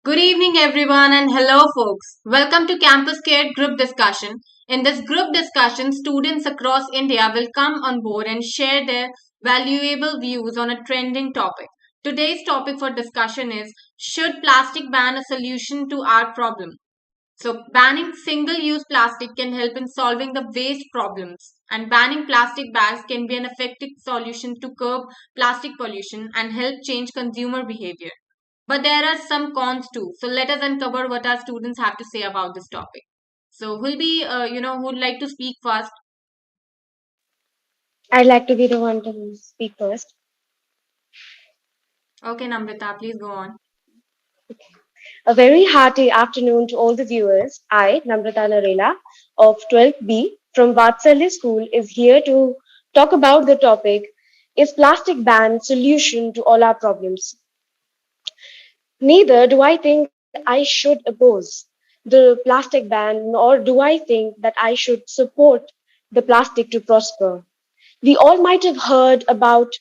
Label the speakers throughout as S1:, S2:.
S1: Good evening, everyone, and hello, folks. Welcome to Campus Care Group Discussion. In this group discussion, students across India will come on board and share their valuable views on a trending topic. Today's topic for discussion is: should plastic ban a solution to our problem? So, banning single use plastic can help in solving the waste problems, and banning plastic bags can be an effective solution to curb plastic pollution and help change consumer behavior. But there are some cons too. So, let us uncover what our students have to say about this topic. So, who'd like to speak first?
S2: I'd like to be the one to speak first.
S1: Okay, Namrita, please go on.
S2: A very hearty afternoon to all the viewers. I, Namrata Narela of 12B from Vatsalya School, is here to talk about the topic: is plastic ban solution to all our problems? Neither do I think I should oppose the plastic ban, nor do I think that I should support the plastic to prosper. We all might have heard about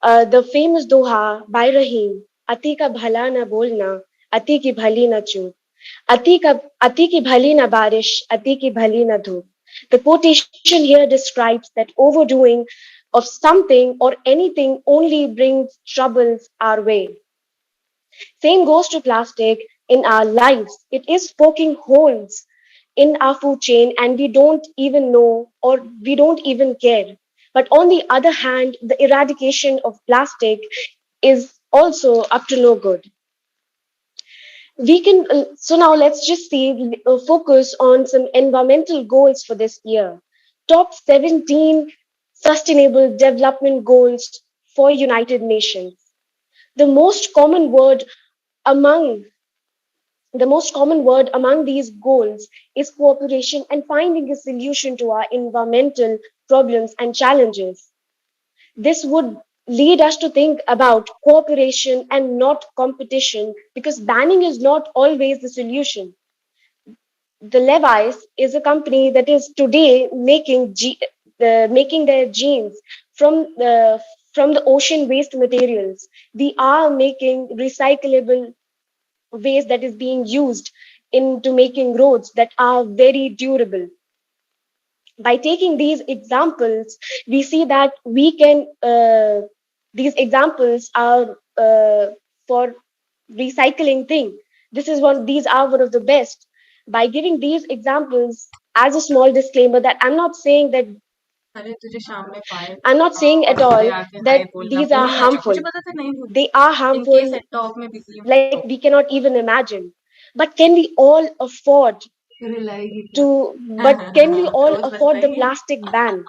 S2: the famous doha by Rahim, Ati ka bhala na bolna, Ati ki bhali na choop. Ati ki bhali na barish, Ati ki bhali na dhoop. The quotation here describes that overdoing of something or anything only brings troubles our way. Same goes to plastic in our lives. It is poking holes in our food chain and we don't even know or we don't even care. But on the other hand, the eradication of plastic is also up to no good. We can, so now let's just see, focus on some environmental goals for this year. Top 17 sustainable development goals for United Nations. The most common word among the most common word among these goals is cooperation and finding a solution to our environmental problems and challenges. This would lead us to think about cooperation and not competition because banning is not always the solution. The Levi's is a company that is today making their jeans from the ocean waste materials. We are making recyclable waste that is being used into making roads that are very durable. By taking these examples, we see that these examples are for recycling thing. These are one of the best. By giving these examples as a small disclaimer that
S1: अरे तुझे शाम में पाए
S2: I'm not saying
S1: और
S2: at
S1: सुबह
S2: all
S1: आके हाय
S2: that
S1: बोलना
S2: these
S1: वो
S2: are
S1: नहीं अच्छा मुझे
S2: harmful.
S1: पता था नहीं बोलती
S2: They are
S1: in case
S2: harmful
S1: at talk में बिजी हूँ
S2: like
S1: तो
S2: we cannot even imagine. But can we all afford
S1: रिलाएगी क्या
S2: but can we all
S1: रोज बजता
S2: afford the
S1: ही है
S2: plastic ban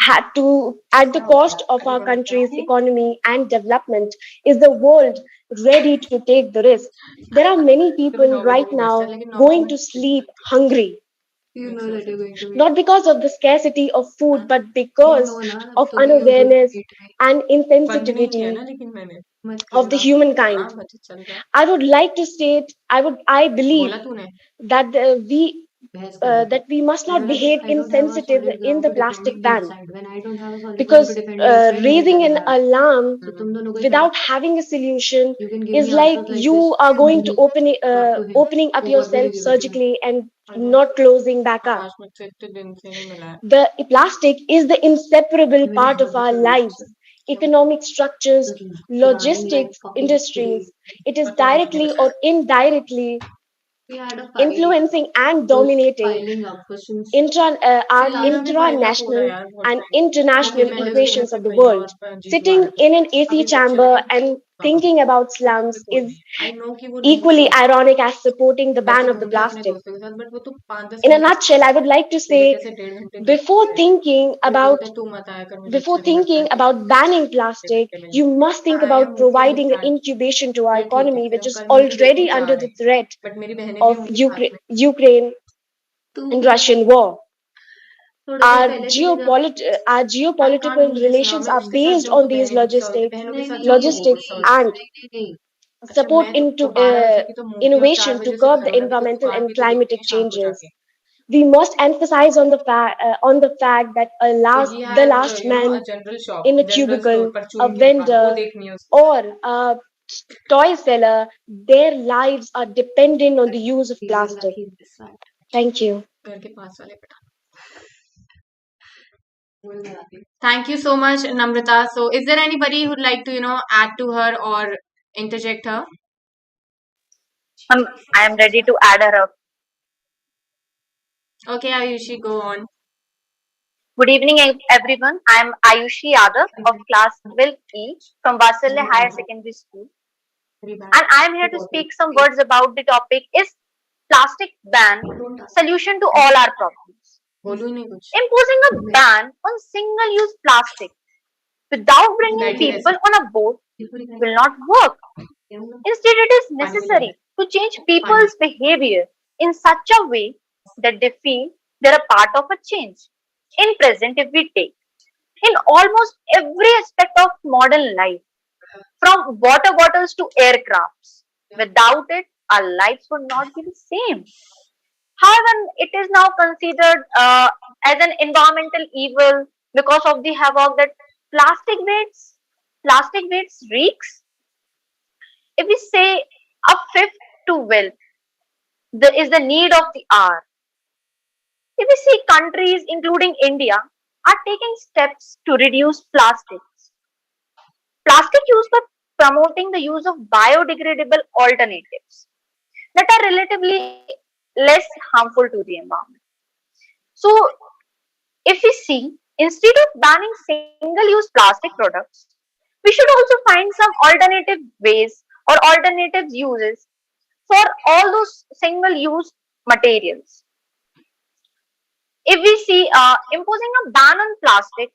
S2: had to at the
S1: क्या होता है
S2: cost of
S1: अरे
S2: our
S1: बड़ा क्या
S2: country's
S1: है
S2: economy and development? Is the world ready to take the risk? There are many
S1: तुम्हें
S2: people
S1: 9 बजे
S2: right
S1: नहीं बजता
S2: now
S1: लेकिन 9 बजे
S2: going to
S1: मैं
S2: sleep hungry,
S1: you know that you're going to be
S2: not because of the scarcity of food, but
S1: you
S2: because
S1: know ना
S2: of
S1: तो भी you're going to
S2: unawareness
S1: eat me
S2: and
S1: बंद नहीं किया ना
S2: insensitivity
S1: लेकिन मैंने मत
S2: of the
S1: करना हाँ
S2: humankind.
S1: बच्चे चल रहा है
S2: I would like to state, I believe
S1: बोला तूने
S2: that
S1: बहस कर रहे थे
S2: that we must not
S1: whenever
S2: behave
S1: I don't have a
S2: insensitive
S1: solid
S2: in
S1: ground
S2: the
S1: to defend
S2: plastic
S1: each
S2: ban
S1: side when I don't have a solid ground to
S2: because
S1: defend each side मेरे
S2: raising an
S1: चलेगा
S2: alarm
S1: तो तुम दोनों को ही करो
S2: without having a solution
S1: you can give
S2: is
S1: me
S2: like
S1: answers like this
S2: you are
S1: to
S2: going to
S1: me not to him
S2: opening up
S1: वो बहुत बड़ी
S2: yourself
S1: बेवकूफ है
S2: surgically and
S1: Akash
S2: not closing back up.
S1: आकाश मुझसे इतने दिन से नहीं मिला है
S2: The plastic is the inseparable
S1: मेरे
S2: part of
S1: बहुत
S2: our
S1: अच्छा दोस्त
S2: lives,
S1: है क्यों
S2: economic structures,
S1: surrounding like
S2: logistics,
S1: fucking
S2: industries.
S1: trees
S2: It is
S1: पता नहीं
S2: directly or indirectly
S1: we had a fight
S2: influencing and
S1: was
S2: dominating
S1: piling up since
S2: our
S1: फिर यार अभी पाइल अप हो रहा है
S2: intranational
S1: यार बहुत
S2: and
S1: टाइम अभी
S2: international
S1: पहले उसके घर
S2: equations
S1: पे
S2: of the
S1: भैया
S2: world.
S1: और जीजू आ
S2: Sitting
S1: रहे थे
S2: in an AC
S1: अभी वो अच्छे
S2: chamber
S1: लेकिन
S2: and
S1: बाबा
S2: thinking about
S1: वो घर पे
S2: slums
S1: कोई
S2: is
S1: नहीं आई नो कि वो नहीं
S2: equally
S1: close
S2: ironic as supporting the ban
S1: वैसे
S2: of the
S1: घूमते अपने
S2: plastic.
S1: दोस्तों के साथ बट वो तो 5-10
S2: In a
S1: minute he
S2: nutshell, I would like to
S1: मेरे
S2: say
S1: जैसे 1.5 घंटे दूर
S2: before
S1: रहते हैं
S2: thinking
S1: फिर बोलते
S2: about
S1: हैं तू मत आया कर मुझे
S2: before
S1: अच्छा नहीं लगता है
S2: thinking about banning
S1: से बैठ
S2: plastic,
S1: के मिलना
S2: you must think
S1: हाँ I am
S2: about
S1: okay
S2: providing the
S1: understand
S2: incubation to our
S1: फिर ठीक है
S2: economy,
S1: फिर
S2: which
S1: हम
S2: is
S1: कल मिलके
S2: already
S1: देखो क्या
S2: under
S1: आ रहा
S2: the
S1: है
S2: threat
S1: बट मेरी बहनें भी
S2: of
S1: होंगी साथ में
S2: Ukraine
S1: तू
S2: and Russian war.
S1: थोड़ी देर पहले चले जा
S2: Our
S1: I can't
S2: geopolitical
S1: do this now
S2: relations
S1: मैं
S2: are
S1: उसके साथ
S2: based
S1: जाऊं तो
S2: on these
S1: बहनें गुस्सा होगी
S2: logistics,
S1: बहनों के साथ जाऊं तो वो
S2: logistics
S1: गुस्सा हो जाएगी
S2: and
S1: अच्छा
S2: support
S1: मैं
S2: into
S1: तो 12 बजे की तो मूर्ति और
S2: innovation
S1: 4
S2: to
S1: बजे से
S2: curb
S1: घर
S2: the
S1: हो रहा है तो
S2: environmental
S1: दुकान
S2: and
S1: भी तो देखनी
S2: climatic
S1: है शाम को
S2: changes.
S1: जाके
S2: We must emphasize on the fact that
S1: तो ही
S2: the
S1: has
S2: last
S1: a
S2: man
S1: general shop
S2: in a
S1: general store
S2: cubicle, a
S1: परचून की दुकान वो
S2: vendor,
S1: देखनी है उसको
S2: or toy seller, their lives are dependent on the use of plastic. Thank you.
S1: Thank you so much, Namrata. So, is there anybody who'd like to, add to her or interject her?
S3: I am ready to add her up.
S1: Okay, Ayushi, go on.
S3: Good evening, everyone. I am Ayushi Yadav of class 12E from Vasalya Higher Secondary School, and I am here to speak some words about the topic is plastic ban solution to all our problems. Imposing a ban on single-use plastic without bringing people on a boat will not work. Instead, it is necessary to change people's behavior in such a way that they feel they're a part of a change. In present, if we take in almost every aspect of modern life, from water bottles to aircrafts, without it, our lives would not be the same. However, it is now considered as an environmental evil because of the havoc that plastic waste, plastic waste wreaks. If we say a fifth to wealth, is the need of the hour. If we see countries, including India, are taking steps to reduce plastics. Plastic use by promoting the use of biodegradable alternatives that are relatively less harmful to the environment. So, if we see, instead of banning single use plastic products, we should also find some alternative ways or alternative uses for all those single use materials. If we see imposing a ban on plastic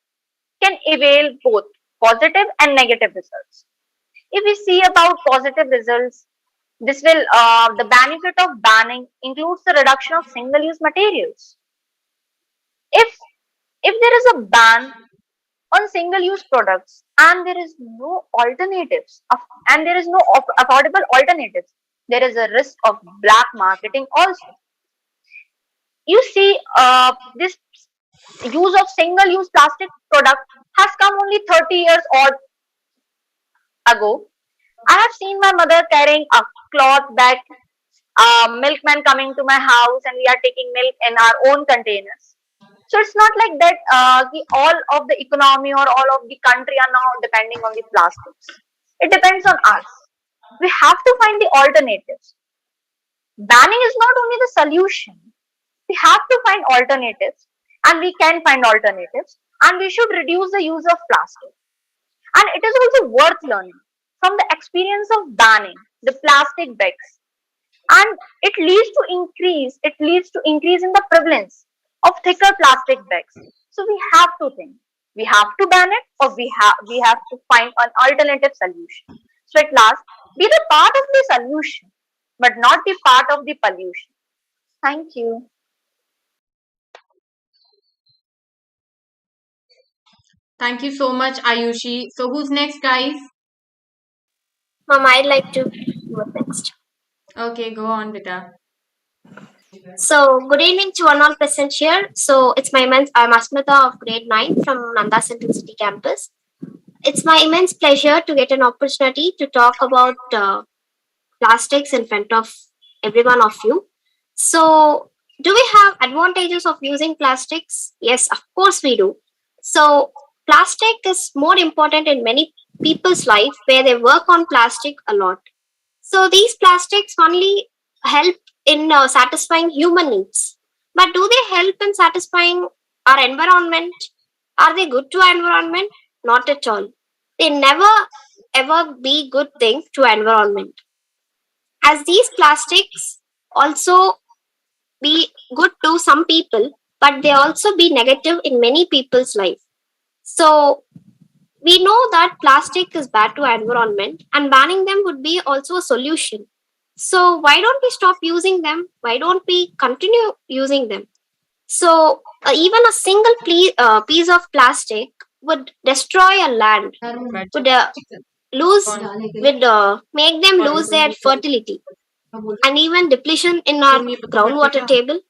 S3: can avail both positive and negative results. If we see about positive results, this will the benefit of banning includes the reduction of single-use materials. If there is a ban on single-use products and there is no alternatives and there is no affordable alternatives, there is a risk of black marketing also. You see, this use of single-use plastic product has come only 30 years or ago. I have seen my mother carrying a cloth bag, milkman coming to my house, and we are taking milk in our own containers. So it's not like that all of the economy or all of the country are now depending on the plastics. It depends on us. We have to find the alternatives. Banning is not only the solution. We have to find alternatives, and we can find alternatives, and we should reduce the use of plastic. And it is also worth learning from the experience of banning the plastic bags. And it leads to increase in the prevalence of thicker plastic bags. So we have to think. We have to ban it or we have to find an alternative solution. So at last, be the part of the solution, but not the part of the pollution. Thank you.
S1: Thank you so much, Ayushi. So, who's next, guys?
S4: Mom, I'd like to go next.
S1: Okay, go on, Vita.
S4: So, good evening to one all present here. So, I'm Asmita of grade 9 from Nanda Central City campus. It's my immense pleasure to get an opportunity to talk about plastics in front of every one of you. So, do we have advantages of using plastics? Yes, of course we do. So, plastic is more important in many people's life where they work on plastic a lot. So, these plastics only help in satisfying human needs. But do they help in satisfying our environment? Are they good to our environment? Not at all. They never ever be good thing to environment. As these plastics also be good to some people, but they also be negative in many people's life. So we know that plastic is bad to environment and banning them would be also a solution. So why don't we stop using them? Why don't we continue using them? So even a single piece of plastic would destroy a land, would make them lose their fertility and even depletion in our groundwater table.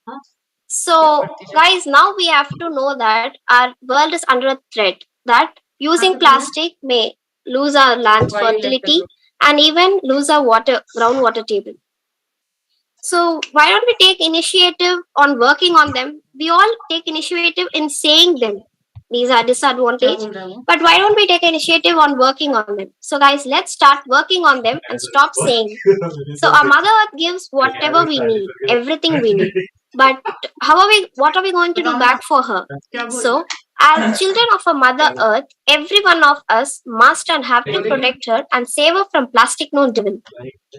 S4: So guys, now we have to know that our world is under a threat that using plastic may lose our land's fertility and even lose our groundwater table. So why don't we take initiative on working on them? We all take initiative in saying them. These are disadvantages. But why don't we take initiative on working on them? So guys, let's start working on them and stop saying. So our Mother Earth gives whatever we need, everything we need. But what are we going to do back for her? So as children of a Mother Earth, every one of us must and have to protect her and save her from plastic no devil.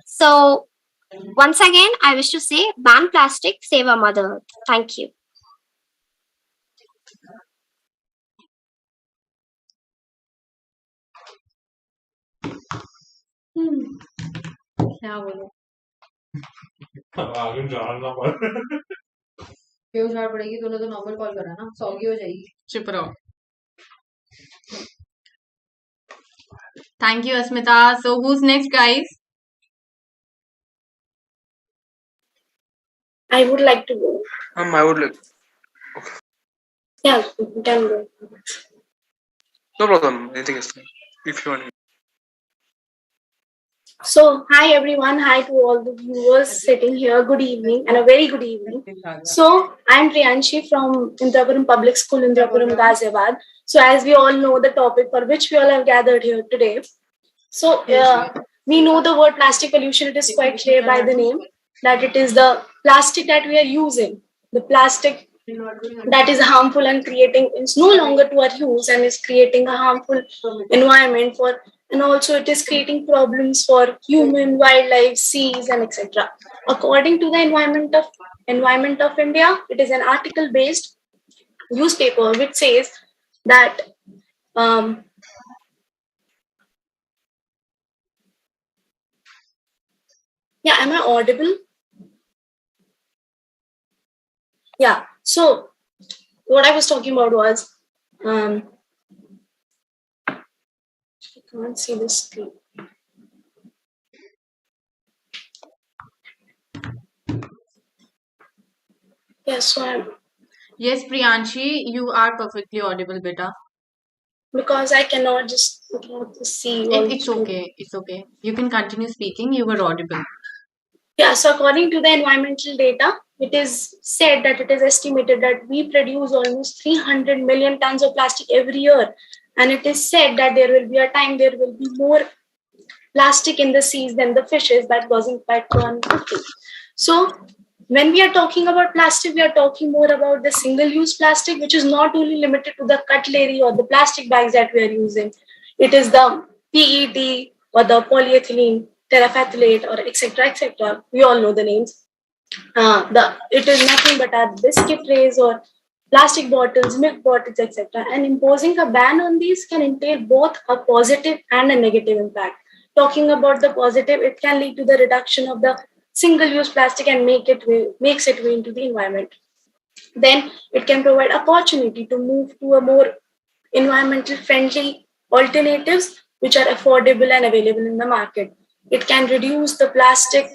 S4: So once again, I wish to say ban plastic, save our Mother Earth. Thank you.
S1: क्या बोलो क्यों झाड़ पड़ेगी तूने तो normal call करा ना soggy हो जाएगी चुप रहो thank you Asmita so who's next guys
S2: I would like to go.
S5: I would like.
S2: Yeah, you can go.
S5: No problem. Anything is fine. If you want.
S2: So, hi everyone. Hi to all the viewers sitting here. Good evening and a very good evening. So, I'm Priyanshi from Entab Public School, Entab, Ghaziabad. So, as we all know the topic for which we all have gathered here today. So, we know the word plastic pollution. It is quite clear by the name that it is the plastic that we are using. The plastic that is harmful and creating is no longer to our use and is creating a harmful environment for, and also it is creating problems for human, wildlife, seas, and etc. According to the Environment of India, it is an article-based newspaper which says that yeah, am I audible? Yeah. So what I was talking about was I can't see the screen. Yes, so
S1: yes Priyanshi you are perfectly audible beta
S2: because I cannot just see you.
S1: it's okay you can continue speaking you were audible.
S2: Yeah, so according to the environmental data, it is said that it is estimated that we produce almost 300 million tons of plastic every year. And it is said that there will be a time there will be more plastic in the seas than the fishes by 2050. So when we are talking about plastic, we are talking more about the single-use plastic, which is not only limited to the cutlery or the plastic bags that we are using. It is the PET or the polyethylene, terephthalate, or etc. etc. We all know the names. It is nothing but our biscuit trays or plastic bottles, milk bottles, etc. And imposing a ban on these can entail both a positive and a negative impact. Talking about the positive, it can lead to the reduction of the single-use plastic and makes it way into the environment. Then it can provide opportunity to move to a more environmental friendly alternatives which are affordable and available in the market. It can reduce the plastic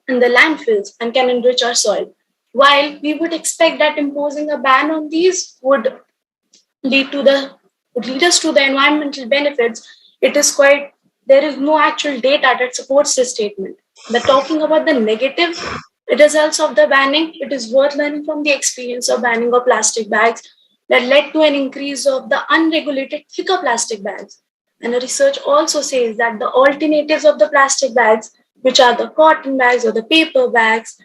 S2: in the landfills and can enrich our soil. While we would expect that imposing a ban on these would lead us to the environmental benefits, there is no actual data that supports this statement. The talking about the negative results of the banning, it is worth learning from the experience of banning of plastic bags that led to an increase of the unregulated thicker plastic bags. And the research also says that the alternatives of the plastic bags, which are the cotton bags or the paper bags,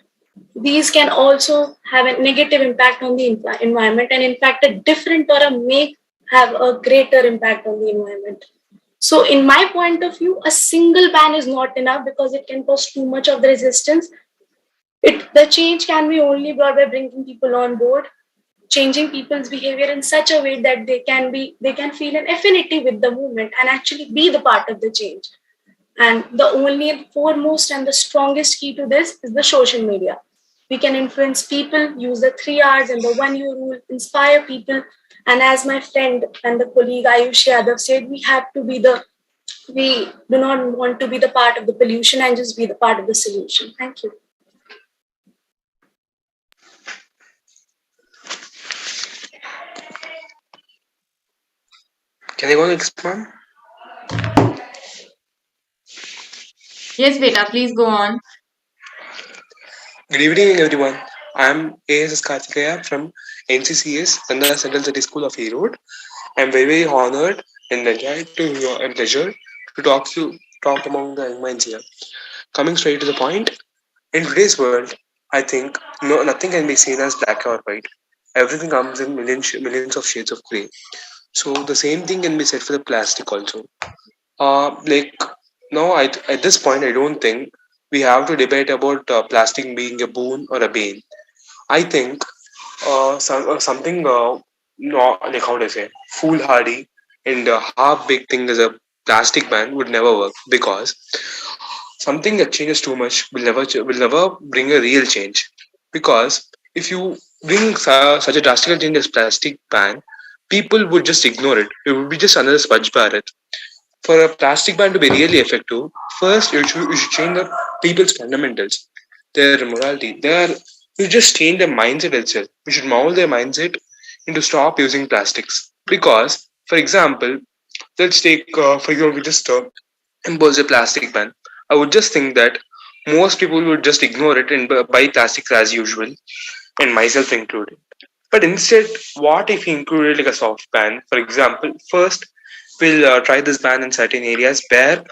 S2: these can also have a negative impact on the environment, and in fact a different or a may have a greater impact on the environment. So in my point of view, a single ban is not enough because it can cause too much of the resistance. The change can be only brought by bringing people on board, changing people's behavior in such a way that they can feel an affinity with the movement and actually be the part of the change. And the only foremost and the strongest key to this is the social media. We can influence people, use the 3 R's and the 1 U rule, inspire people. And as my friend and the colleague Ayushi Yadav said, we do not want to be the part of the pollution and just be the part of the solution. Thank you.
S5: Can I go next, ma'am?
S1: Yes, beta, please go on.
S5: Good evening, everyone. I'm ASS Karthikeya from NCCS, Nanda Central City School of Erode. I'm very honored and pleasure to talk among the young minds here. Coming straight to the point, in today's world, I think nothing can be seen as black or white. Everything comes in millions of shades of gray. So the same thing can be said for the plastic also. Like now, at this point, I don't think we have to debate about plastic being a boon or a bane. I think something no, like how do I say foolhardy and half big thing as a plastic ban would never work because something that changes too much will never bring a real change. Because if you bring such a drastic change as plastic ban, people would just ignore it. It would be just another smudge bar. For a plastic ban to be really effective, first you should change the people's fundamentals, their morality. You just change their mindset itself. You should mold their mindset into stop using plastics. Because, for example, let's take for example we just impose a plastic ban. I would just think that most people would just ignore it and buy plastics as usual, and myself included. But instead, what if we included like a soft ban? For example, first we'll try this ban in certain areas where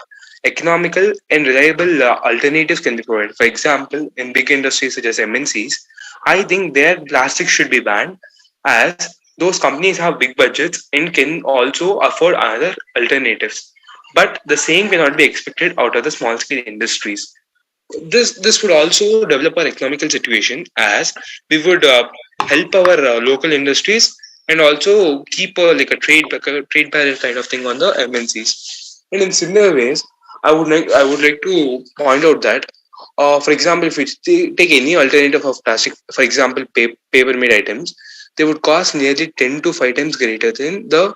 S5: economical and reliable alternatives can be provided. For example, in big industries such as MNCs, I think their plastics should be banned as those companies have big budgets and can also afford other alternatives. But the same cannot be expected out of the small scale industries. This would also develop our economical situation as we would help our local industries and also keep like a trade barrier kind of thing on the MNCs. And in similar ways, I would like to point out that, for example, if we take any alternative of plastic, for example, paper made items, they would cost nearly 10 to 5 times greater than the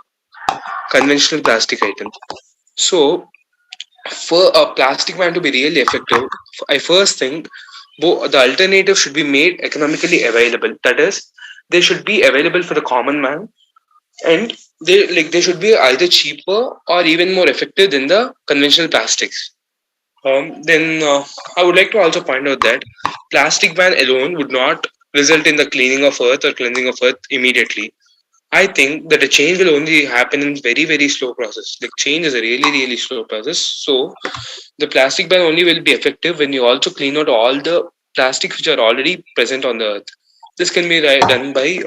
S5: conventional plastic items. So for a plastic ban to be really effective, I first think the alternative should be made economically available. That is, they should be available for the common man, and they should be either cheaper or even more effective than the conventional plastics. Then I would like to also point out that plastic ban alone would not result in the cleaning of earth or cleansing of earth immediately. I think that the change will only happen in very slow process. Like change is a really slow process. So the plastic ban only will be effective when you also clean out all the plastics which are already present on the earth. This can be done by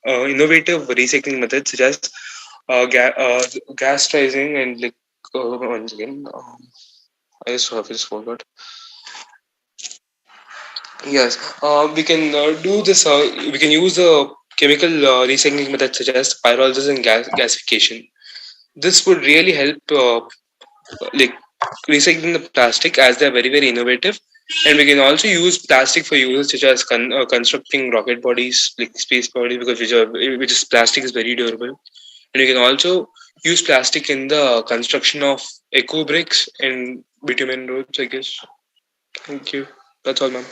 S5: innovative recycling methods such as gas rising and like once again, I just forgot. Yes, we can do this. We can use the chemical recycling methods such as pyrolysis and gasification. This would really help like recycling the plastic as they are very innovative, and we can also use plastic for uses such as constructing rocket bodies like space bodies because which is plastic is very durable, and we can also use plastic in the construction of eco bricks and bitumen roads, I guess. Thank you. That's all, ma'am.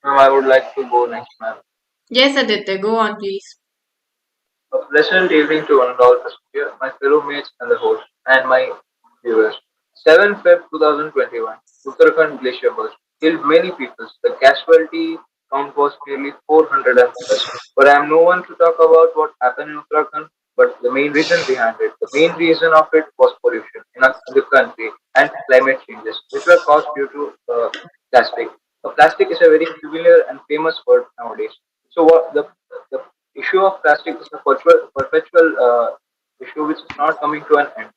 S6: Now I would like to go next, ma'am.
S1: Yes, Aditya, go on, please.
S6: A pleasant evening to one and all present here, my fellow mates and the host, and my viewers. 7th Feb 2021, Uttarakhand glacier burst killed many people. The casualty count was nearly 400 and plus. But I am no one to talk about what happened in Uttarakhand, but the main reason behind it. The main reason of it was pollution in the country and climate changes, which were caused due to plastic. Plastic is a very familiar and famous word nowadays. So what the issue of plastic is a perpetual issue which is not coming to an end.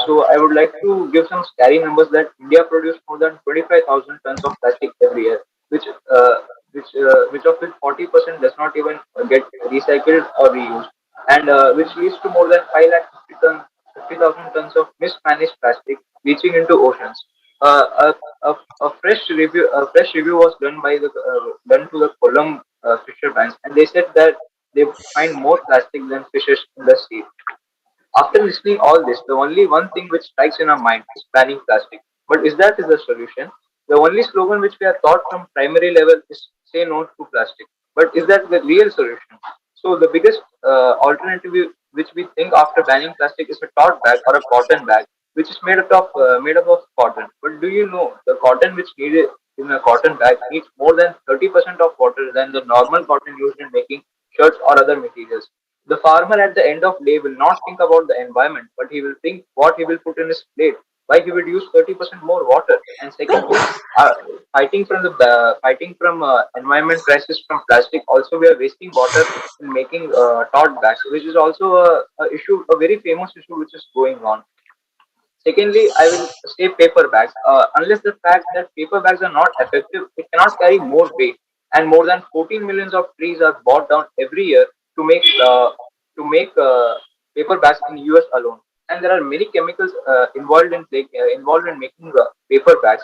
S6: So I would like to give some scary numbers that India produced more than 25,000 tons of plastic every year, which which of which 40% does not even get recycled or reused, and which leads to more than 5 lakh 50,000 tons of mismanaged plastic reaching into oceans. A fresh review was done to the Kollam fisher banks, and they said that they find more plastic than fishes in the sea. After listening all this, the only one thing which strikes in our mind is banning plastic. But is the solution? The only slogan which we are taught from primary level is say no to plastic. But is that the real solution? So the biggest alternative which we think after banning plastic is a tote bag or a cotton bag, which is made up of cotton. But do you know the cotton which needed in a cotton bag needs more than 30% of water than the normal cotton used in making shirts or other materials. The farmer at the end of day will not think about the environment, but he will think what he will put in his plate. Why he would use 30% more water. And secondly, uh, fighting from environment crisis from plastic. Also, we are wasting water in making tote bags, which is also a very famous issue which is going on. Secondly, I will say paper bags. Unless the fact that paper bags are not effective, it cannot carry more weight. And more than 14 millions of trees are bought down every year to make paper bags in US alone. And there are many chemicals involved in making paper bags,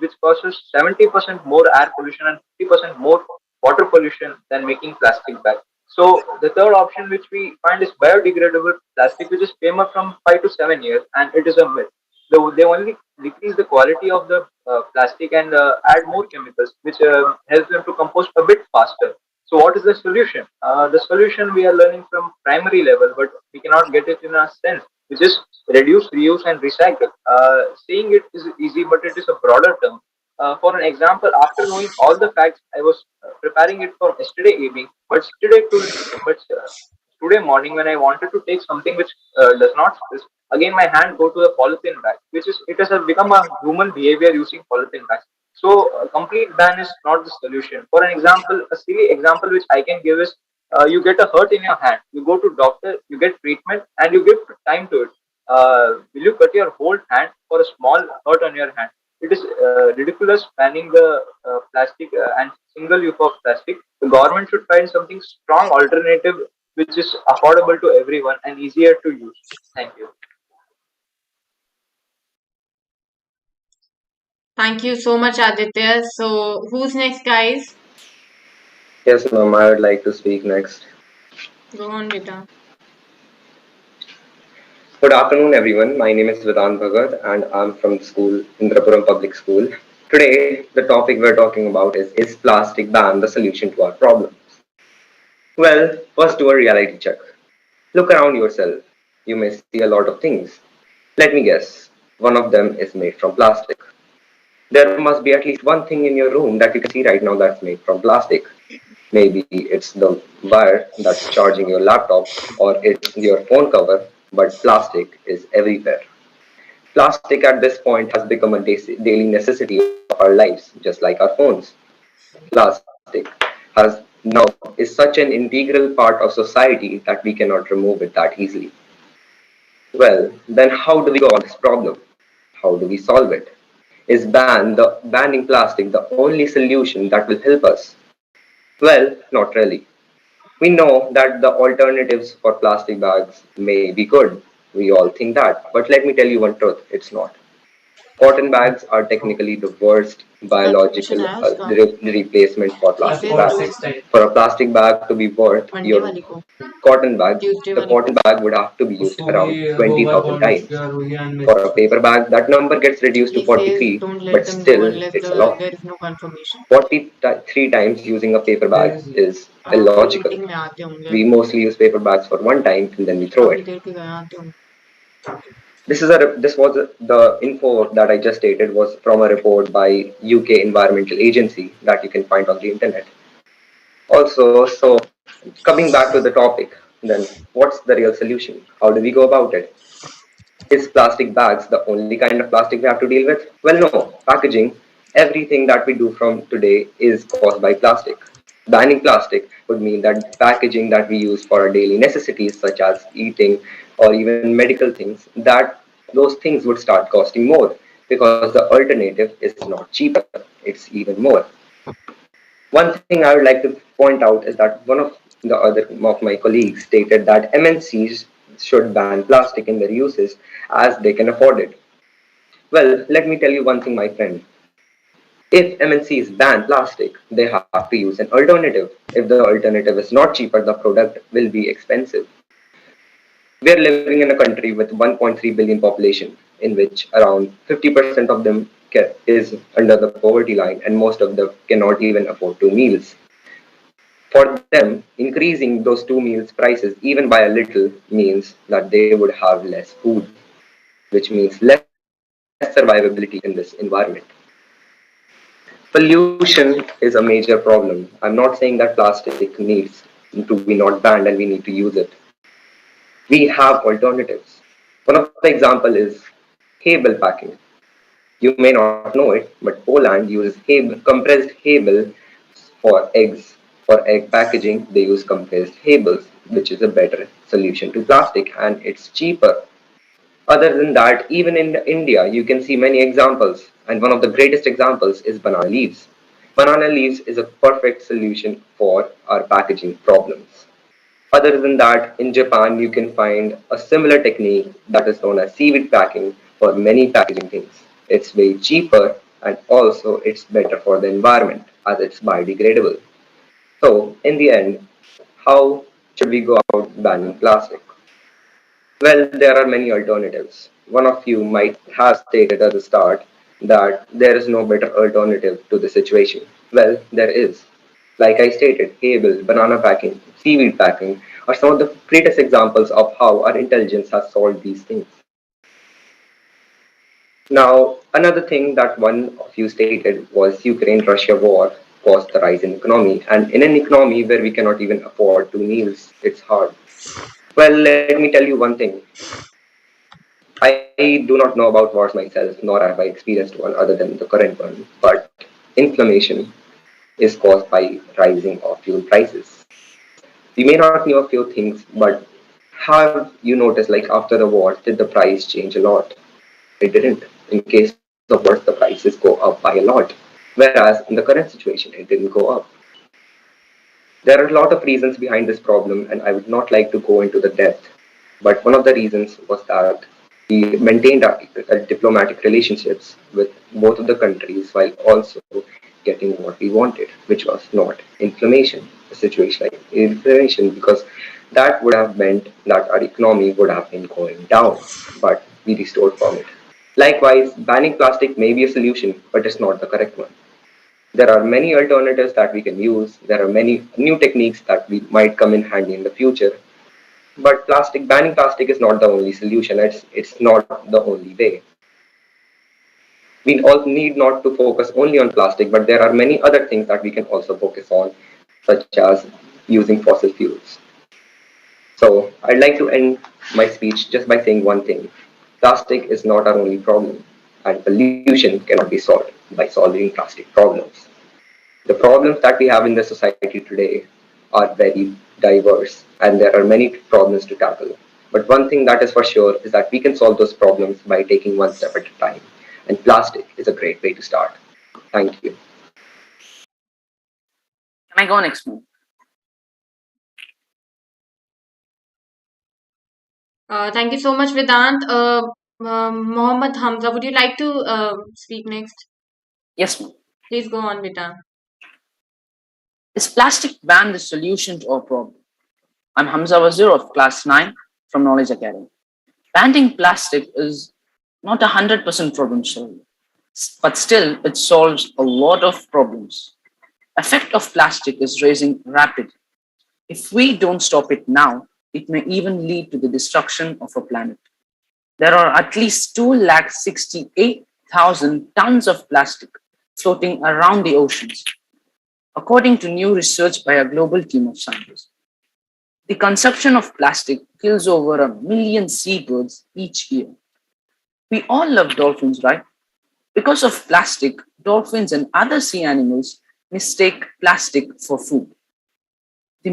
S6: which causes 70% more air pollution and 50% more water pollution than making plastic bags. So the third option which we find is biodegradable plastic, which is famous from 5 to 7 years, and it is a myth. They only decrease the quality of the plastic and add more chemicals, which helps them to compost a bit faster. So what is the solution? The solution we are learning from primary level, but we cannot get it in a sense, which is reduce, reuse, and recycle. Saying it is easy, but it is a broader term. For an example, after knowing all the facts, I was preparing it for yesterday evening, but today morning when I wanted to take something which does not exist, again my hand go to the polythene bag, which is it has become a human behavior using polythene bags. So a complete ban is not the solution. For an example, a silly example which I can give is you get a hurt in your hand, you go to doctor, you get treatment, and you give time to it. Will you cut your whole hand for a small hurt on your hand? It is ridiculous banning the plastic and single use of plastic. The government should find something strong alternative which is affordable to everyone and easier to use. Thank you.
S1: Thank you so much, Aditya. So, who's next, guys?
S7: Yes, ma'am, I would like to speak next.
S1: Go on, Vita.
S7: Good afternoon, everyone. My name is Vedant Bhagat, and I'm from the school, Indrapuram Public School. Today, the topic we're talking about is plastic ban the solution to our problems? Well, first do a reality check. Look around yourself. You may see a lot of things. Let me guess. One of them is made from plastic. There must be at least one thing in your room that you can see right now that's made from plastic. Maybe it's the wire that's charging your laptop or it's your phone cover, but plastic is everywhere. Plastic at this point has become a daily necessity of our lives, just like our phones. Plastic has now is such an integral part of society that we cannot remove it that easily. Well, then how do we go on this problem? How do we solve it? Is banning plastic the only solution that will help us? Well, not really. We know that the alternatives for plastic bags may be good. We all think that. But let me tell you one truth, it's not. Cotton bags are technically the worst
S1: confirmation
S7: biological
S1: आया उसका
S7: replacement for
S1: ये
S7: plastic
S1: फिर
S7: bags. For a plastic bag to be worth
S1: Monday
S7: your
S1: वाली को
S7: cotton bag,
S1: Tuesday
S7: the
S1: वाली
S7: cotton
S1: को
S7: bag would have to be used
S8: उसको भी
S7: around
S8: गोबर
S7: 20,000
S8: बॉन्ड
S7: times.
S8: उसका रुझान
S7: For a paper bag, that number gets reduced to
S1: he says
S7: 43,
S1: don't let
S7: but
S1: them go
S7: still,
S1: unless
S7: it's a lot.
S1: there is no confirmation
S7: 43 times using a paper bag is
S1: हाँ कोई
S7: illogical.
S1: Meeting में आते होंगे
S7: We mostly use paper bags for one time and then we throw
S1: काफी
S7: it.
S1: देर के गए आते होंगे
S7: The info that I just stated was from a report by UK Environmental Agency that you can find on the internet. Also, so coming back to the topic, then what's the real solution? How do we go about it? Is plastic bags the only kind of plastic we have to deal with? Well, no. Packaging, everything that we do from today is caused by plastic. Banning plastic would mean that packaging that we use for our daily necessities, such as eating or even medical things, that those things would start costing more because the alternative is not cheaper, it's even more. One thing I would like to point out is that one of the other of my colleagues stated that MNCs should ban plastic in their uses as they can afford it. Well, let me tell you one thing, my friend. If MNCs ban plastic, they have to use an alternative. If the alternative is not cheaper, the product will be expensive. We are living in a country with 1.3 billion population, in which around 50% of them is under the poverty line, and most of them cannot even afford 2 meals. For them, increasing those 2 meals prices even by a little means that they would have less food. which means less survivability in this environment. Pollution is a major problem. I'm not saying that plastic needs to be not banned and we need to use it. We have alternatives. One of the example is hay bale packing. You may not know it, but Poland uses compressed hay bale for eggs. For egg packaging, they use compressed hay bales, which is a better solution to plastic and it's cheaper. Other than that, even in India, you can see many examples, and one of the greatest examples is banana leaves. Banana leaves is a perfect solution for our packaging problems. Other than that, in Japan, you can find a similar technique that is known as seaweed packing for many packaging things. It's way cheaper and also it's better for the environment as it's biodegradable. So, in the end, how should we go about banning plastic? Well, there are many alternatives. One of you might have stated at the start that there is no better alternative to the situation. Well, there is. Like I stated, cable, banana packing, seaweed packing are some of the greatest examples of how our intelligence has solved these things. Now, another thing that one of you stated was Ukraine-Russia war caused the rise in economy. And in an economy where we cannot even afford two meals, it's hard. Well, let me tell you one thing. I do not know about wars myself, nor have I experienced one other than the current one. But inflammation is caused by rising of fuel prices. We may not know a few things, but have you noticed like after the war, did the price change a lot? It didn't. In case of wars, the prices go up by a lot. Whereas in the current situation, it didn't go up. There are a lot of reasons behind this problem, and I would not like to go into the depth. But one of the reasons was that we maintained our diplomatic relationships with both of the countries while also getting what we wanted, which was not inflammation, a situation like inflammation, because that would have meant that our economy would have been going down, but we restored from it. Likewise, banning plastic may be a solution, but it's not the correct one. There are many alternatives that we can use. There are many new techniques that we might come in handy in the future. But banning plastic is not the only solution. It's not the only way. We all need not to focus only on plastic, but there are many other things that we can also focus on, such as using fossil fuels. So I'd like to end my speech just by saying one thing. Plastic is not our only problem, and pollution cannot be solved by solving plastic problems. The problems that we have in the society today are very diverse and there are many problems to tackle. But one thing that is for sure is that we can solve those problems by taking one step at a time. And plastic is a great way to start. Thank you.
S8: Can I go next, move?
S1: Thank you so much, Vedant. Mohammed Hamza, would you like to speak next?
S8: Yes, ma'am.
S1: Please go on, Vedant.
S8: Is plastic ban the solution to our problem? I'm Hamza Wazir of class 9 from Knowledge Academy. Banning plastic is not 100% problem solving, but still it solves a lot of problems. Effect of plastic is rising rapidly. If we don't stop it now, it may even lead to the destruction of our planet. There are at least 268,000 tons of plastic floating around the oceans, according to new research by a global team of scientists. The consumption of plastic kills over 1 million seabirds each year. We all love dolphins, right? Because of plastic, dolphins and other sea animals mistake plastic for food. The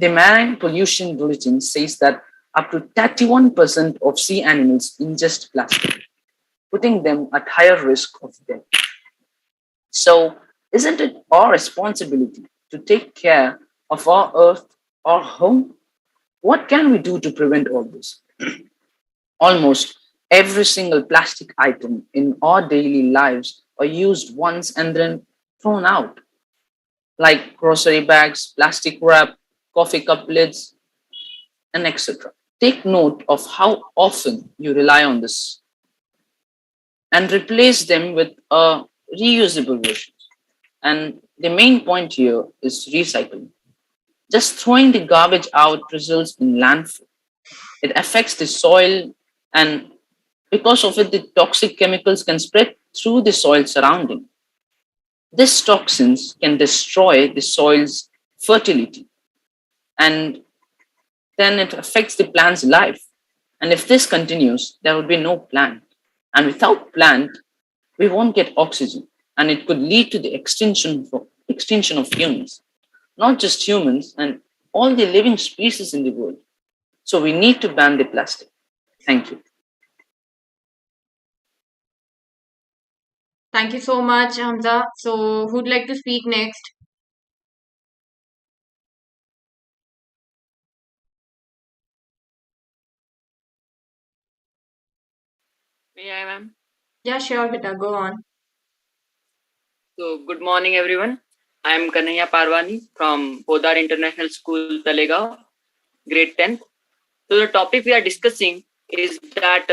S8: Marine Pollution Bulletin says that up to 31% of sea animals ingest plastic, putting them at higher risk of death. So, isn't it our responsibility to take care of our earth, our home? What can we do to prevent all this? Almost every single plastic item in our daily lives are used once and then thrown out, like grocery bags, plastic wrap, coffee cup lids, and etc. Take note of how often you rely on this and replace them with a reusable version. And the main point here is recycling. Just throwing the garbage out results in landfill. It affects the soil and Because of it, the toxic chemicals can spread through the soil surrounding. These toxins can destroy the soil's fertility, and then it affects the plant's life. And if this continues, there will be no plant. And without plant, we won't get oxygen. And it could lead to the extinction of humans, not just humans, and all the living species in the world. So we need to ban the plastic. Thank you.
S1: Thank you so much, Hamza. So, who'd like to speak next?
S9: May I, ma'am?
S1: Yeah, sure, Beta, go on.
S9: So, good morning, everyone. I am Kanhaiya Parwani from Podar International School, Talegaon, grade 10th. So, the topic we are discussing is that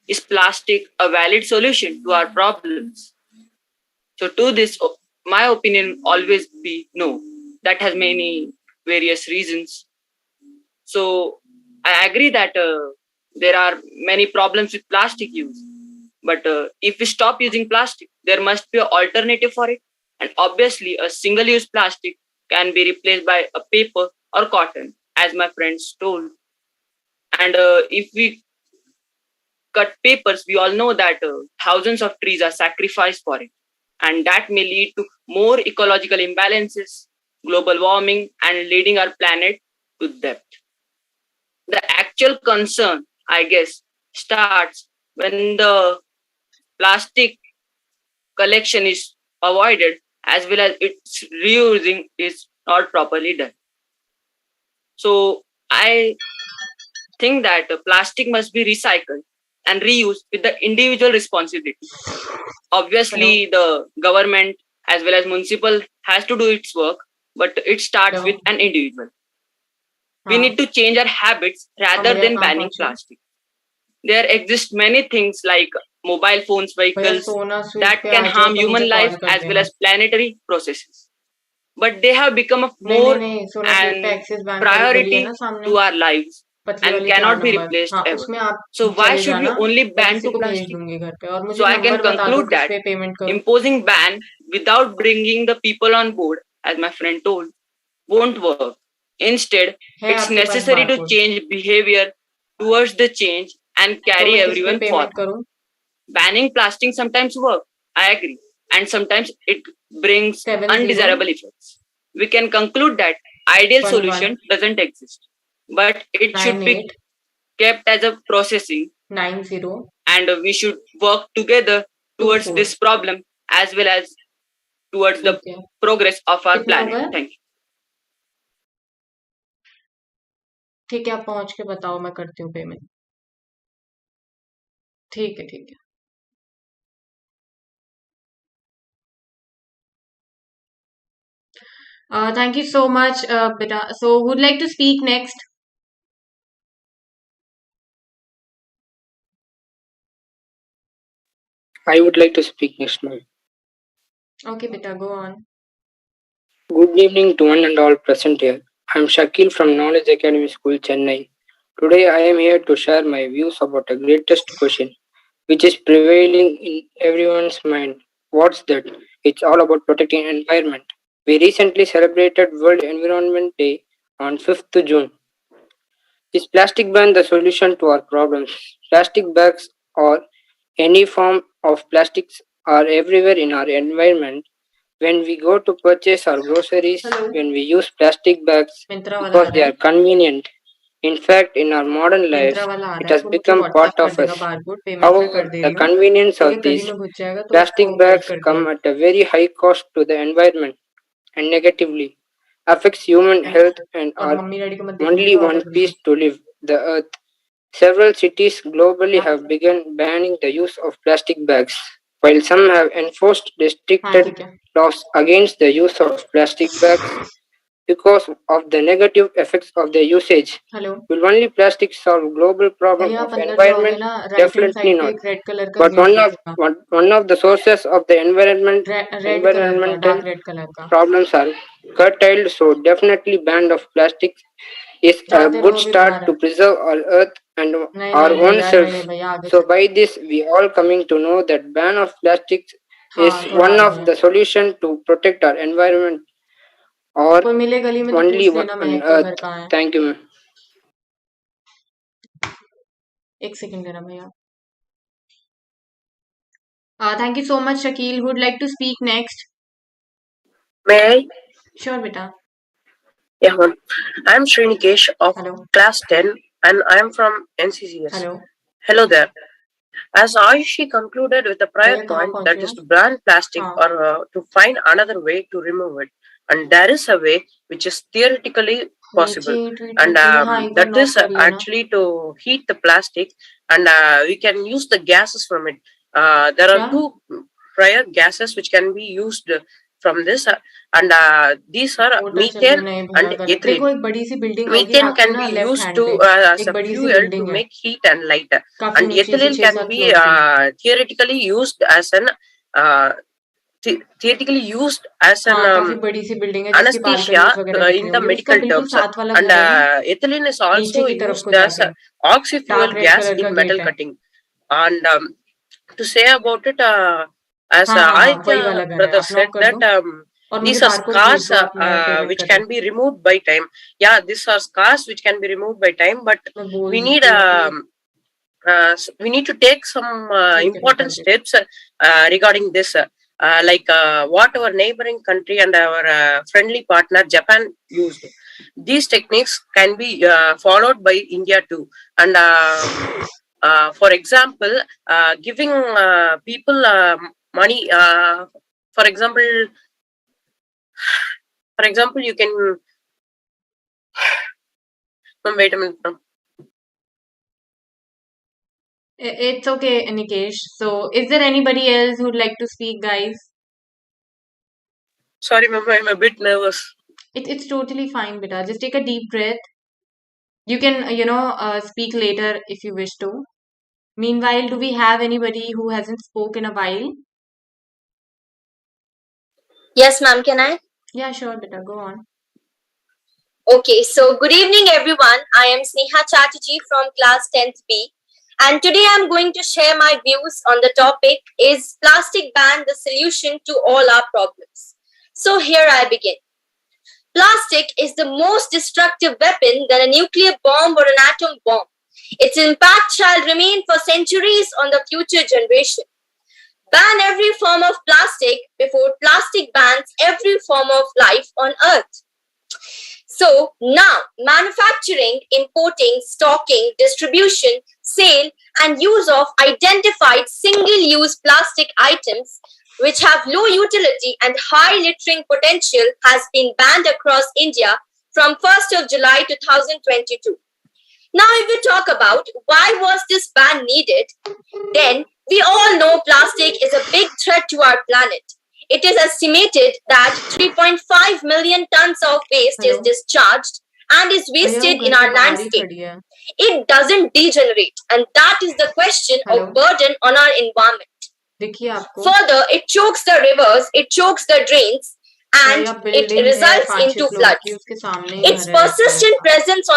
S9: is plastic a valid solution to our problems? So, to this, my opinion always be no. That has many various reasons. So, I agree that there are many problems with plastic use. But if we stop using plastic, there must be an alternative for it. And obviously, a single use plastic can be replaced by a paper or cotton, as my friends told. And if we cut papers, we all know that thousands of trees are sacrificed for it. And that may lead to more ecological imbalances, global warming, and leading our planet to death. The actual concern, I guess, starts when the plastic collection is avoided as well as its reusing is not properly done. So I think that plastic must be recycled and reused with the individual responsibility. Obviously, the government as well as municipal has to do its work, but it starts with an individual. We need to change our habits rather than banning plastic. There exist many things like mobile phones, vehicles that can harm human life as well as planetary processes. But they have become a more and priority to our lives and cannot be replaced ever. So why should we only ban to plastic? So I can conclude that imposing ban without bringing the people on board, as my friend told, won't work. Instead, it's necessary to change behavior towards the change and carry everyone forward. Banning plastic sometimes works, I agree, and sometimes it brings undesirable effects. We can conclude that ideal solution doesn't exist, but it should be kept as a processing, and we should work together towards this problem as well as towards the progress of our planet. Thank you.
S1: ठीक है, आप पहुंच के बताओ, मैं करती हूँ payment. ठीक है, ठीक है. Thank you so much, Beta. So, who'd like to speak next?
S10: I would like to speak next, ma'am.
S1: Okay, Beta, go on.
S10: Good evening to one and all present here. I am Shakil from Knowledge Academy School, Chennai. Today I am here to share my views about the greatest question, which is prevailing in everyone's mind. What's that? It's all about protecting environment. We recently celebrated World Environment Day on 5th June. Is plastic ban the solution to our problems? Plastic bags or any form of plastics are everywhere in our environment. When we go to purchase our groceries, when we use plastic bags because they are convenient. In fact, in our modern life, it has become part of us. However, the convenience of these plastic bags come at a very high cost to the environment and negatively affects human health and our only one piece to live, the earth. Several cities globally have begun banning the use of plastic bags, while some have enforced restricted laws against the use of plastic bags because of the negative effects of their usage. Will only plastic solve global problem of environment? Definitely not. But one of the sources of the environmental problems are curtailed, so definitely ban of plastic is a good start to preserve our earth and our own self. So by this, we all coming to know that ban of plastics is one of the solution to protect our environment or only one on earth. Thank you, ma'am.
S1: एक second देना भैया. Thank you so much, Shakil. Who would like to speak next?
S11: May I?
S1: Sure, beta.
S11: Yeah, ma'am. I'm Srinikesh of
S1: Hello.
S11: class 10 and I'm from NCCS.
S1: Hello.
S11: Hello there. As Ayushi concluded with the prior point that is to ban plastic or to find another way to remove it. And there is a way which is theoretically possible. And that is actually to heat the plastic and we can use the gases from it. There are two prior gases which can be used from this and these are methane and ethylene. Methane can be used to as a fuel to make heat and light, and ethylene can be theoretically used as an anesthesia in the medical terms, and ethylene is also used as oxy-fuel gas in metal cutting. And to say about it, as Aitya brother said that these are scars which can be removed by time. Yeah, these are scars which can be removed by time, but we need to take some important steps regarding this. Like what our neighboring country and our friendly partner Japan used. These techniques can be followed by India too. And for example, giving people money. For example, you can. Wait a minute.
S1: It's okay, Nikesh. So, is there anybody else who'd like to speak, guys?
S11: Sorry, ma'am, I'm a bit nervous.
S1: It's totally fine, beta. Just take a deep breath. You can, speak later if you wish to. Meanwhile, do we have anybody who hasn't spoken in a while?
S4: Yes, ma'am. Can I?
S1: Yeah, sure, beta. Go on.
S4: Okay, so good evening, everyone. I am Sneha Chatterjee from class 10th B. And today I'm going to share my views on the topic, is plastic ban the solution to all our problems? So here I begin. Plastic is the most destructive weapon than a nuclear bomb or an atom bomb. Its impact shall remain for centuries on the future generation. Ban every form of plastic before plastic bans every form of life on earth. So now, manufacturing, importing, stocking, distribution, sale, and use of identified single-use plastic items which have low utility and high littering potential has been banned across India from 1st of July 2022. Now, if we talk about why was this ban needed, then we all know plastic is a big threat to our planet. It is estimated that 3.5 million tons of waste is discharged and is wasted in our landscape. It doesn't degenerate, and that is the question of burden on our environment. Further, it chokes the rivers, it chokes the drains, and it results into floods. Its persistent presence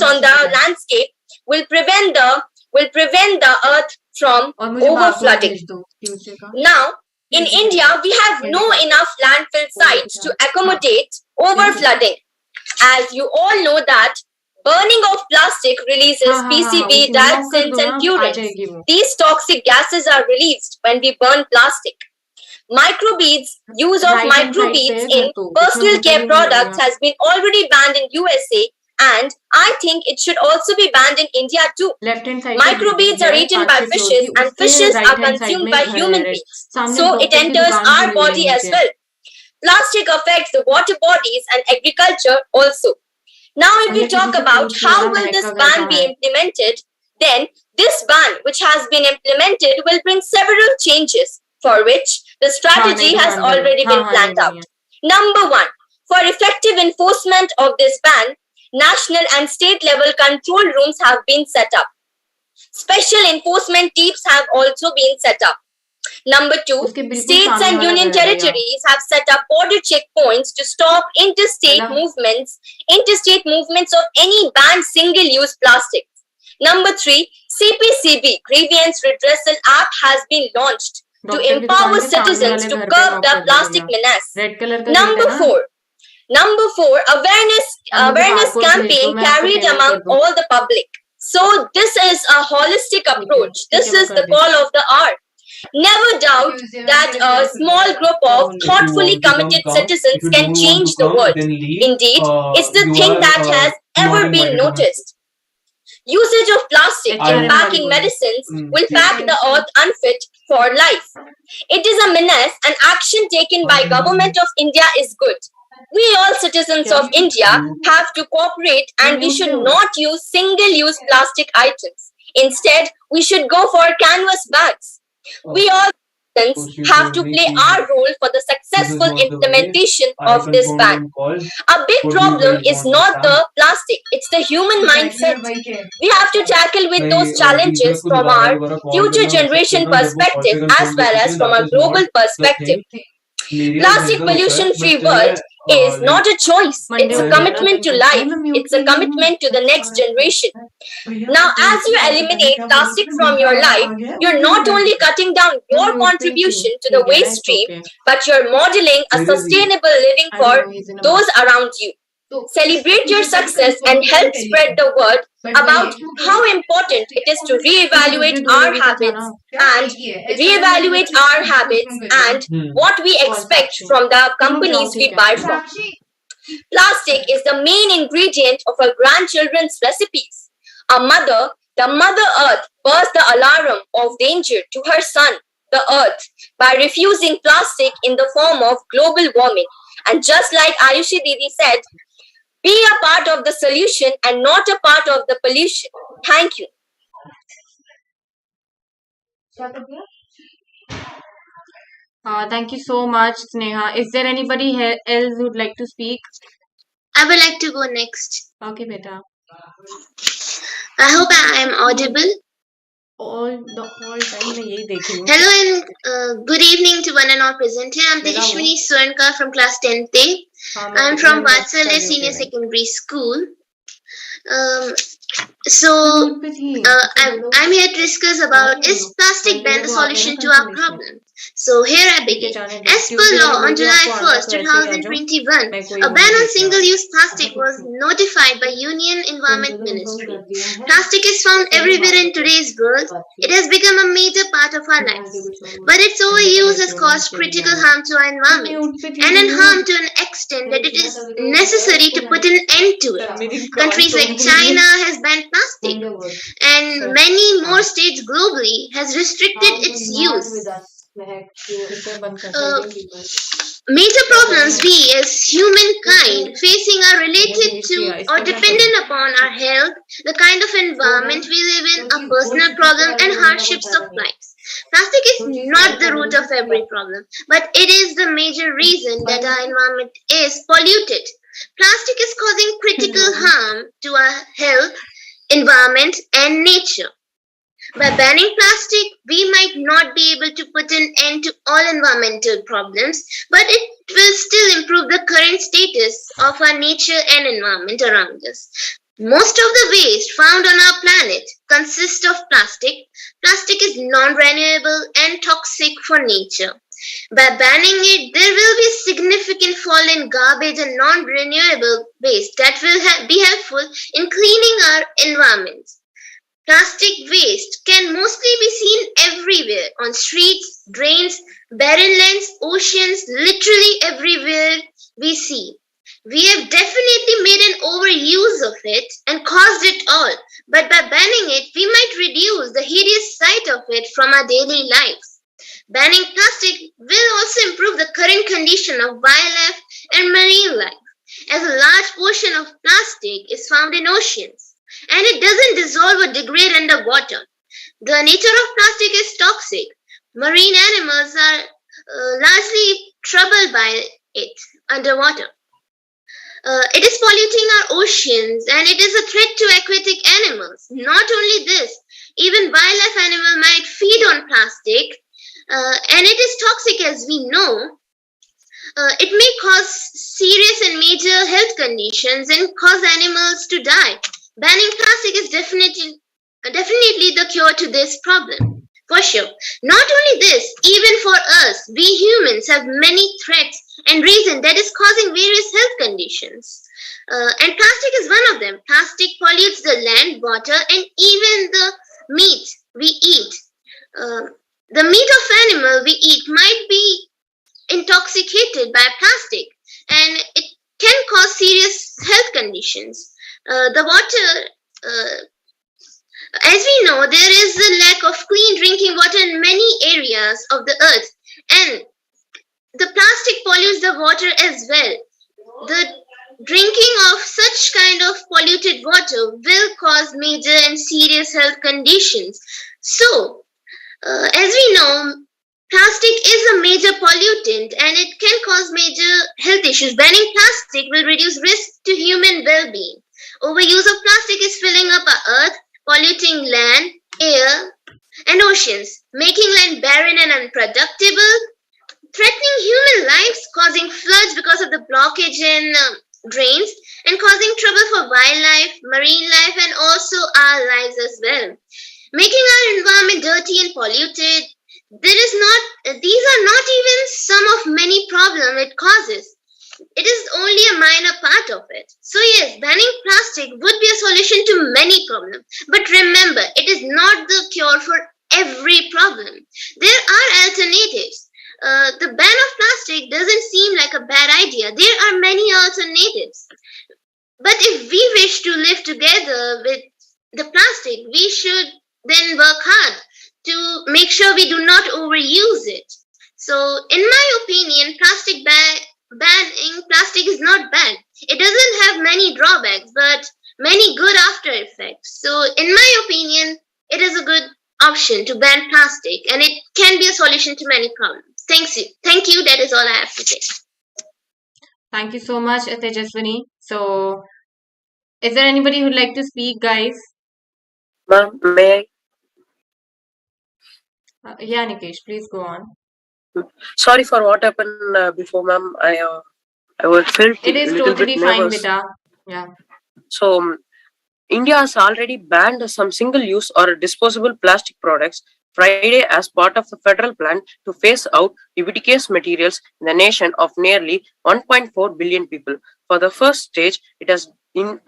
S4: on the landscape will prevent the earth from overflooding. Now, in India, we have no enough landfill sites to accommodate overflooding. As you all know that burning of plastic releases PCB, dioxins and furans. These toxic gases are released when we burn plastic. Use of microbeads in personal care products has been already banned in USA, and I think it should also be banned in India too. Microbeads are eaten by fishes and fishes are consumed by human beings. So it enters our body as well. Plastic affects the water bodies and agriculture also. Now if we talk about how will this ban be implemented, then this ban which has been implemented will bring several changes for which the strategy has already been planned out. Number one, for effective enforcement of this ban, national and state level control rooms have been set up. Special enforcement teams have also been set up.
S3: Number two,
S1: उसके बिल्कुल
S3: states
S1: सामने
S3: and
S1: वाला
S3: union
S1: घर है भैया
S3: territories have set up border checkpoints to stop interstate movements of any banned single-use plastic. Number three, CPCB grievance redressal app has been launched to
S1: doctor की दुकान
S3: empower
S1: के सामने
S3: citizens
S1: वाले
S3: to
S1: घर पे
S3: curb
S1: ड्रॉप
S3: the
S1: कर दो
S3: plastic
S1: भैया
S3: menace.
S1: रेड कलर का गेट है
S3: Number
S1: ना
S3: four, awareness
S1: अब मुझे
S3: awareness
S1: बारकोड भेज दो
S3: campaign
S1: मैं आपको
S3: carried
S1: पेमेंट
S3: among
S1: कर दूं
S3: all the public. So this is a holistic
S1: ठीक है
S3: approach.
S1: ठीक
S3: This
S1: है मैं
S3: is
S1: कर
S3: the
S1: the
S3: call of the hour. Never doubt that a small group of thoughtfully committed citizens can change the world. Indeed, it's the thing that has ever been noticed. Usage of plastic in packing medicines will pack the earth unfit for life. It is a menace, and action taken by Government of India is good. We all citizens of India have to cooperate, and we should not use single-use plastic items. Instead, we should go for canvas bags. We all citizens have to play our role for the successful implementation of this ban. A big problem is not the plastic, it's the human mindset. We have to tackle with those challenges from our future generation perspective as well as from a global perspective. Plastic pollution free world is not a choice, it's a commitment to life, it's a commitment to the next generation. Now, as you eliminate plastic from your life, you're not only cutting down your contribution to the waste stream, but you're modeling a sustainable living for those around you. Celebrate your success and help spread the word about how important it is to reevaluate our habits and what we expect from the companies we buy from. Plastic is the main ingredient of our grandchildren's recipes. The Mother Earth burst the alarm of danger to her son, the Earth, by refusing plastic in the form of global warming. And just like Ayushi Didi said, be a part of the solution and not a part of the pollution. Thank you.
S1: Thank you so much, Sneha. Is there anybody else who would like to speak?
S4: I would like to go next.
S1: Okay, beta.
S4: I hope I am audible.
S1: All time मैं यही देख रही हूँ.
S4: Hello and good evening to one and all present here. I'm Tejashwini Swarnka from class 10th. I'm from Vatsalya Senior Secondary School. I'm here to discuss about is plastic ban the solution to our problem? So here I begin. As per law, on July 1st, 2021, a ban on single-use plastic was notified by Union Environment Ministry. Plastic is found everywhere in today's world. It has become a major part of our lives. But its overuse has caused critical harm to our environment and an harm to an extent that it is necessary to put an end to it. Countries like China has banned plastic, and many more states globally has restricted its use. Major problems we as humankind facing are related to or dependent upon our health, the kind of environment we live in, our personal problem and hardships of life. Plastic is not the root of every problem, but it is the major reason that our environment is polluted. Plastic is causing critical harm to our health, environment and nature. By banning plastic, we might not be able to put an end to all environmental problems, but it will still improve the current status of our nature and environment around us. Most of the waste found on our planet consists of plastic. Plastic is non-renewable and toxic for nature. By banning it, there will be a significant fall in garbage and non-renewable waste that will be helpful in cleaning our environment. Plastic waste can mostly be seen everywhere, on streets, drains, barren lands, oceans, literally everywhere we see. We have definitely made an overuse of it and caused it all, but by banning it, we might reduce the hideous sight of it from our daily lives. Banning plastic will also improve the current condition of wildlife and marine life, as a large portion of plastic is found in oceans. And it doesn't dissolve or degrade underwater. The nature of plastic is toxic. Marine animals are largely troubled by it underwater. It is polluting our oceans and it is a threat to aquatic animals. Not only this, even wildlife animals might feed on plastic and it is toxic as we know. It may cause serious and major health conditions and cause animals to die. Banning plastic is definitely the cure to this problem. For sure. Not only this, even for us, we humans have many threats and reasons that is causing various health conditions. And plastic is one of them. Plastic pollutes the land, water, and even the meat we eat. The meat of animal we eat might be intoxicated by plastic, and it can cause serious health conditions. The water, as we know, there is a lack of clean drinking water in many areas of the earth, and the plastic pollutes the water as well. The drinking of such kind of polluted water will cause major and serious health conditions. So, as we know, plastic is a major pollutant and it can cause major health issues. Banning plastic will reduce risk to human well-being. Overuse of plastic is filling up our earth, polluting land, air, and oceans, making land barren and unproductible, threatening human lives, causing floods because of the blockage in drains, and causing trouble for wildlife, marine life, and also our lives as well. Making our environment dirty and polluted. These are not even some of many problems it causes. It is only a minor part of it. So yes, banning plastic would be a solution to many problems. But remember, it is not the cure for every problem. There are alternatives. The ban of plastic doesn't seem like a bad idea. There are many alternatives. But if we wish to live together with the plastic, we should then work hard to make sure we do not overuse it. So, in my opinion, banning plastic is not bad. It doesn't have many drawbacks, but many good after effects. So, in my opinion, it is a good option to ban plastic, and it can be a solution to many problems. Thank you. That is all I have to say.
S1: Thank you so much, Tejaswini. So, is there anybody who'd like to speak, guys?
S11: Ma'am, may I?
S1: Yeah, Nikesh, please go on.
S11: Sorry for what happened before, ma'am. I was felt
S1: It is
S11: a little
S1: totally
S11: bit
S1: fine,
S11: nervous.
S1: Vita. Yeah.
S11: So, India has already banned some single-use or disposable plastic products Friday as part of the federal plan to phase out ubiquitous materials in the nation of nearly 1.4 billion people. For the first stage, it has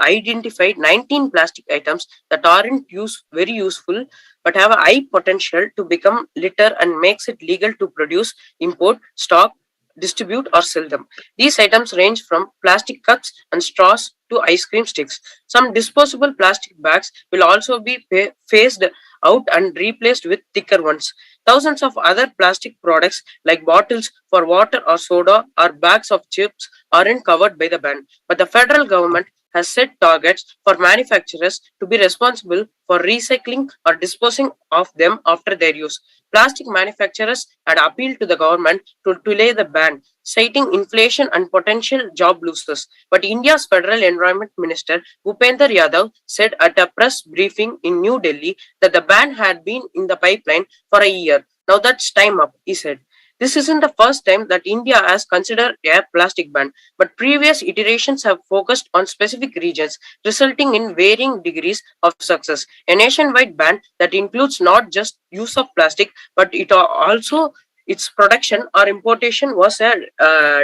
S11: identified 19 plastic items that aren't very useful but have a high potential to become litter and makes it legal to produce, import, stock, distribute, or sell them. These items range from plastic cups and straws to ice cream sticks. Some disposable plastic bags will also be phased out and replaced with thicker ones. Thousands of other plastic products like bottles for water or soda or bags of chips aren't covered by the ban. But the federal government has set targets for manufacturers to be responsible for recycling or disposing of them after their use. Plastic manufacturers had appealed to the government to delay the ban, citing inflation and potential job losses. But India's Federal Environment Minister Bhupender Yadav said at a press briefing in New Delhi that the ban had been in the pipeline for a year. Now that's time up, he said. This isn't the first time that India has considered a plastic ban, but previous iterations have focused on specific regions, resulting in varying degrees of success. A nationwide ban that includes not just use of plastic, but it also its production or importation was a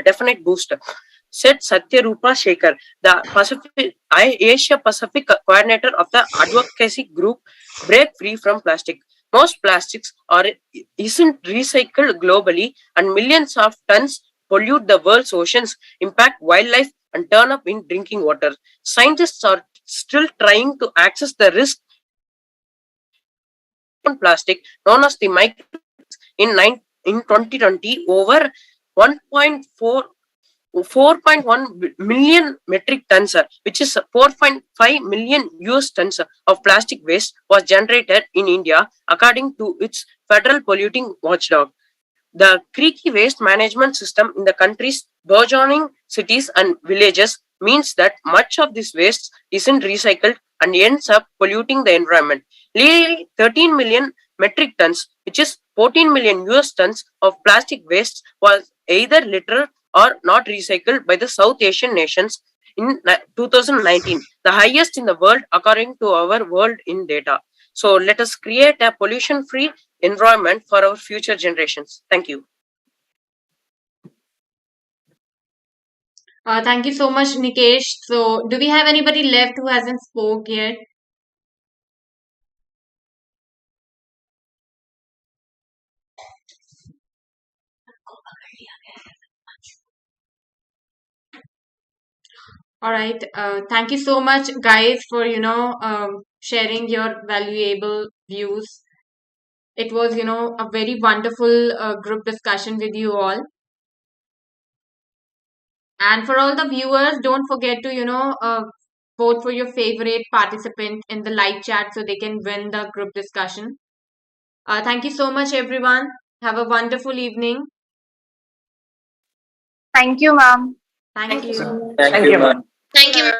S11: definite boost, said Satyarupa Shekhar, the Asia Pacific coordinator of the advocacy group Break Free from Plastic. Most plastics isn't recycled globally, and millions of tons pollute the world's oceans, impact wildlife, and turn up in drinking water. Scientists are still trying to access the risk on plastic, known as the micro-beads. In 2020, over 4.1 million metric tons, which is 4.5 million US tons of plastic waste was generated in India, according to its federal polluting watchdog. The creaky waste management system in the country's burgeoning cities and villages means that much of this waste isn't recycled and ends up polluting the environment. Nearly 13 million metric tons, which is 14 million US tons of plastic waste was either littered or not recycled by the South Asian nations in 2019, the highest in the world according to our World in data. So let us create a pollution-free environment for our future generations. Thank you.
S1: Thank you so much, Nikesh. So, do we have anybody left who hasn't spoke yet? All right. Thank you so much, guys, for sharing your valuable views. It was a very wonderful group discussion with you all. And for all the viewers, don't forget to vote for your favorite participant in the live chat so they can win the group discussion. Thank you so much, everyone. Have a wonderful evening.
S3: Thank you, ma'am.
S1: Thank you.
S6: Thank you, ma'am.
S4: Thank you.